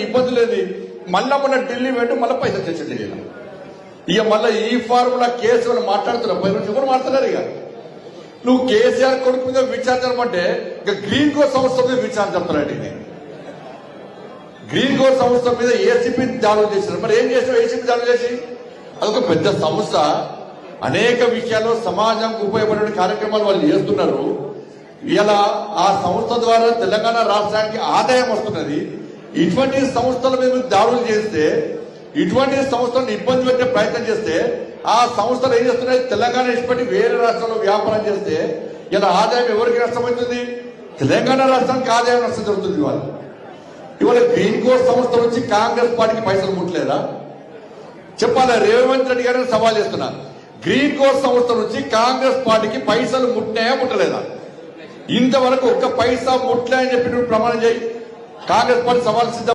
ఇబ్బంది లేదు. మళ్ళా మన ఢిల్లీ వెంటనే మళ్ళీ పైసలు తెచ్చింది. ఇక మళ్ళీ ఈ ఫార్ములా కేసు వాళ్ళు మాట్లాడుతున్నారు. 10 నిమిషం కూడా మాట్లాడారు. ఇక నువ్వు కేసీఆర్ కొడుకు మీద విచారించమంటే ఇక గ్రీన్ కో సంస్థ మీద విచారణ చెప్తారండి. గ్రీన్ కో సంస్థ మీద ఏసీపీ దాడులు చేశారు. మరి ఏం చేశారు ఏసీపీ దాడులు చేసి? అదొక పెద్ద సంస్థ. అనేక విషయాల్లో సమాజంకు ఉపయోగపడే కార్యక్రమాలు వాళ్ళు చేస్తున్నారు. ఇలా ఆ సంస్థ ద్వారా తెలంగాణ రాష్ట్రానికి ఆదాయం వస్తున్నది. ఇటువంటి సంస్థల మీద దాడులు చేస్తే, ఇటువంటి సంస్థలను ఇబ్బంది పెట్టే ప్రయత్నం చేస్తే ఆ సంస్థలు ఏం చేస్తున్నాయి? తెలంగాణ ఇష్టపడి వేరే రాష్ట్రంలో వ్యాపారం చేస్తే ఇలా ఆదాయం ఎవరికి నష్టమవుతుంది? తెలంగాణ రాష్ట్రానికి ఆదాయం నష్టం జరుగుతుంది. ఇవాళ గ్రీన్ కో సంస్థ నుంచి కాంగ్రెస్ పార్టీకి పైసలు ముట్టలేదా? చెప్పాలా? రేవంత్ రెడ్డి గారిని సవాల్ చేస్తున్నా. గ్రీన్ కో సంస్థ నుంచి కాంగ్రెస్ పార్టీకి పైసలు ముట్టినాయా ముట్టలేదా? ఇంతవరకు ఒక్క పైసా ముట్టలే అని చెప్పి నువ్వు ప్రమాణం చేయి. కాంగ్రెస్ పార్టీ సవాల్ సిద్ధం.